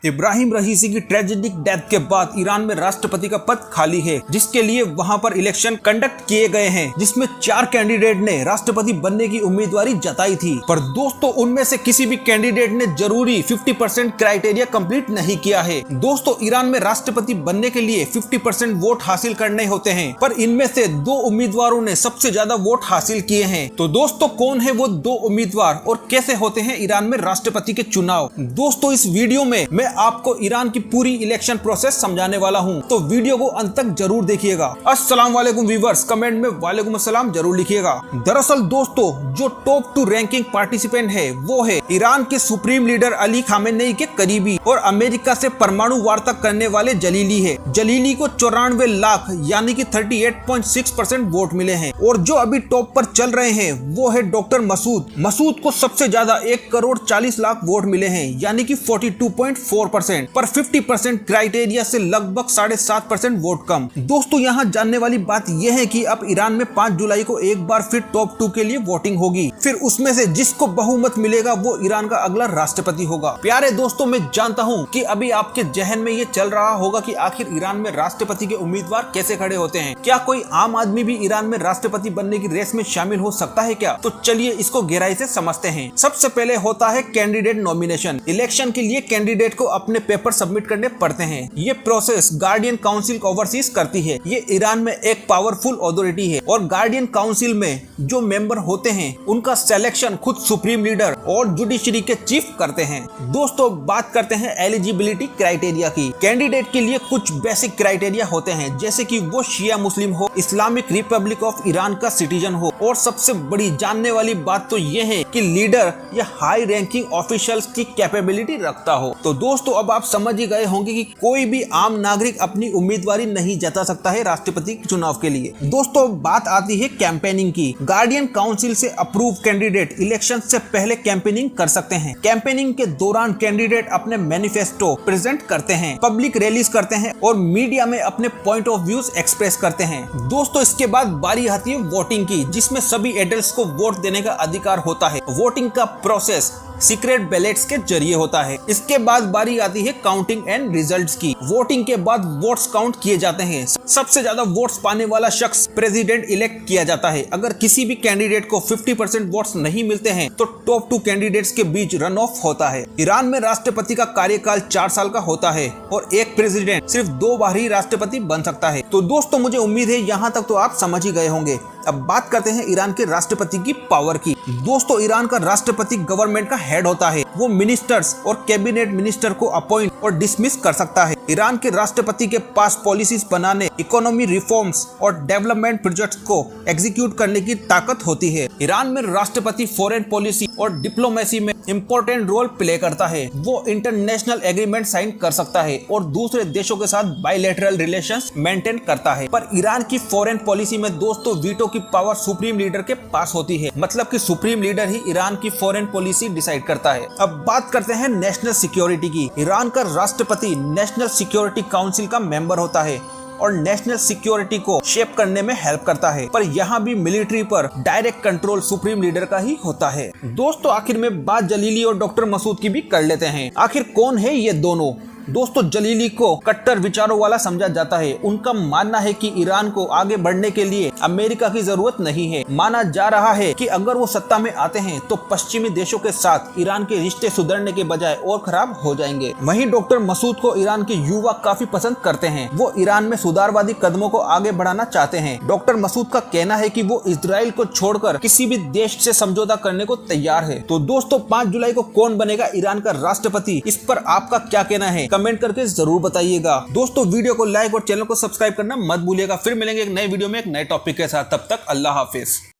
इब्राहिम रईसी की tragic death के बाद ईरान में राष्ट्रपति का पद खाली है, जिसके लिए वहां पर इलेक्शन कंडक्ट किए गए हैं, जिसमें 4 कैंडिडेट ने राष्ट्रपति बनने की उम्मीदवारी जताई थी। पर दोस्तों, उनमें से किसी भी कैंडिडेट ने जरूरी 50% क्राइटेरिया कंप्लीट नहीं किया है। दोस्तों, ईरान में राष्ट्रपति बनने के लिए 50% वोट हासिल करने होते हैं, पर इनमें से 2 उम्मीदवारों ने सबसे ज्यादा वोट हासिल किए हैं। तो दोस्तों, कौन है वो 2 उम्मीदवार और कैसे होते हैं ईरान में राष्ट्रपति के चुनाव? दोस्तों, इस वीडियो में मैं आपको ईरान की पूरी इलेक्शन प्रोसेस समझाने वाला हूं, तो वीडियो को अंत तक जरूर देखिएगा। अस्सलाम वालेकुम व्यूअर्स, कमेंट में वालेकुम अस्सलाम जरूर लिखिएगा। दरअसल दोस्तों, जो टॉप 2 रैंकिंग पार्टिसिपेंट है वो है ईरान के सुप्रीम लीडर अली खामेनेई के करीबी और अमेरिका से परमाणु वार्ता करने वाले जलीली है। जलीली को 94 लाख यानी कि 38.6% वोट मिले हैं। और जो अभी टॉप पर चल रहे हैं वो है डॉक्टर मसूद को सबसे ज्यादा 1 करोड़ 40 लाख वोट मिले हैं, यानी कि 42.4%, पर 50% क्राइटेरिया से लगभग 7.5% वोट कम। दोस्तों, यहाँ जानने वाली बात यह है कि अब ईरान में 5 जुलाई को एक बार फिर टॉप 2 के लिए वोटिंग होगी। फिर उसमें से जिसको बहुमत मिलेगा वो ईरान का अगला राष्ट्रपति होगा। प्यारे दोस्तों, मैं जानता हूँ कि अभी आपके जहन में ये चल रहा होगा कि आखिर ईरान में राष्ट्रपति के उम्मीदवार कैसे खड़े होते हैं। क्या कोई आम आदमी भी ईरान में राष्ट्रपति बनने की रेस में शामिल हो सकता है क्या? तो चलिए इसको गहराई से समझते हैं। सबसे पहले होता है कैंडिडेट नॉमिनेशन। इलेक्शन के लिए कैंडिडेट को अपने पेपर सबमिट करने पड़ते हैं। ये प्रोसेस गार्डियन काउंसिल ओवरसीज करती है। ये ईरान में एक पावरफुल अथॉरिटी है और गार्डियन काउंसिल में जो मेंबर होते हैं उनका सिलेक्शन खुद सुप्रीम लीडर और जुडिशरी के चीफ करते हैं। दोस्तों, बात करते हैं एलिजिबिलिटी क्राइटेरिया की। कैंडिडेट के लिए कुछ बेसिक क्राइटेरिया होते हैं, जैसे कि वो शिया मुस्लिम हो, इस्लामिक रिपब्लिक ऑफ ईरान का सिटीजन हो, और सबसे बड़ी जानने वाली बात तो ये है कि लीडर या हाई रैंकिंग ऑफिशियल्स की कैपेबिलिटी रखता हो। तो दोस्तों, अब आप समझ ही गए होंगे कि कोई भी आम नागरिक अपनी उम्मीदवारी नहीं जता सकता है राष्ट्रपति चुनाव के लिए। दोस्तों, बात आती है कैंपेनिंग की। गार्डियन काउंसिल से अप्रूव कैंडिडेट इलेक्शन से पहले कैंपेनिंग कर सकते हैं। कैंपेनिंग के दौरान कैंडिडेट अपने मैनिफेस्टो प्रेजेंट करते हैं, पब्लिक रैलीज करते हैं और मीडिया में अपने पॉइंट ऑफ व्यूज एक्सप्रेस करते हैं। दोस्तों, इसके बाद बारी आती है वोटिंग की, जिसमें सभी एडल्ट्स को वोट देने का अधिकार होता है। वोटिंग का प्रोसेस सीक्रेट बैलेट्स के जरिए होता है। इसके बाद बारी आती है काउंटिंग एंड रिजल्ट्स की। वोटिंग के बाद वोट्स काउंट किए जाते हैं। सबसे ज्यादा वोट्स पाने वाला शख्स प्रेसिडेंट इलेक्ट किया जाता है। अगर किसी भी कैंडिडेट को 50% वोट्स नहीं मिलते हैं तो टॉप 2 कैंडिडेट्स के बीच रन ऑफ होता है। ईरान में राष्ट्रपति का कार्यकाल 4 साल का होता है और एक प्रेसिडेंट सिर्फ 2 बार ही राष्ट्रपति बन सकता है। तो दोस्तों, मुझे उम्मीद है यहाँ तक तो आप समझ ही गए होंगे। अब बात करते हैं ईरान के राष्ट्रपति की पावर की। दोस्तों, ईरान का राष्ट्रपति गवर्नमेंट का हेड होता है। वो मिनिस्टर्स और कैबिनेट मिनिस्टर को अपॉइंट और डिसमिस कर सकता है। ईरान के राष्ट्रपति के पास पॉलिसीज बनाने, इकोनॉमी रिफॉर्म्स और डेवलपमेंट प्रोजेक्ट्स को एग्जीक्यूट करने की ताकत होती है। ईरान में राष्ट्रपति फॉरेन पॉलिसी और डिप्लोमेसी में इम्पोर्टेंट रोल प्ले करता है। वो इंटरनेशनल एग्रीमेंट साइन कर सकता है और दूसरे देशों के साथ बायलैटरल रिलेशंस मेंटेन करता है। पर ईरान की फॉरेन पॉलिसी में दोस्तों वीटो की पावर सुप्रीम लीडर के पास होती है। मतलब कि सुप्रीम लीडर ही ईरान की फॉरेन पॉलिसी डिसाइड करता है। अब बात करते हैं नेशनल सिक्योरिटी की। ईरान का राष्ट्रपति नेशनल सिक्योरिटी काउंसिल का मेंबर होता है और नेशनल सिक्योरिटी को शेप करने में हेल्प करता है। पर यहाँ भी मिलिट्री पर डायरेक्ट कंट्रोल सुप्रीम लीडर का ही होता है। दोस्तों, आखिर में बात जलीली और डॉक्टर मसूद की भी कर लेते हैं। आखिर कौन है ये दोनों? दोस्तों, जलीली को कट्टर विचारों वाला समझा जाता है। उनका मानना है कि ईरान को आगे बढ़ने के लिए अमेरिका की जरूरत नहीं है। माना जा रहा है कि अगर वो सत्ता में आते हैं तो पश्चिमी देशों के साथ ईरान के रिश्ते सुधरने के बजाय और खराब हो जाएंगे। वहीं डॉक्टर मसूद को ईरान के युवा काफी पसंद करते हैं। वो ईरान में सुधारवादी कदमों को आगे बढ़ाना चाहते हैं। डॉक्टर मसूद का कहना है कि वो इजराइल को छोड़कर किसी भी देश से समझौता करने को तैयार है। तो दोस्तों, 5 जुलाई को कौन बनेगा ईरान का राष्ट्रपति, इस पर आपका क्या कहना है? कमेंट करके जरूर बताइएगा। दोस्तों, वीडियो को लाइक और चैनल को सब्सक्राइब करना मत भूलिएगा। फिर मिलेंगे एक नए वीडियो में एक नए टॉपिक के साथ। तब तक अल्लाह हाफिज।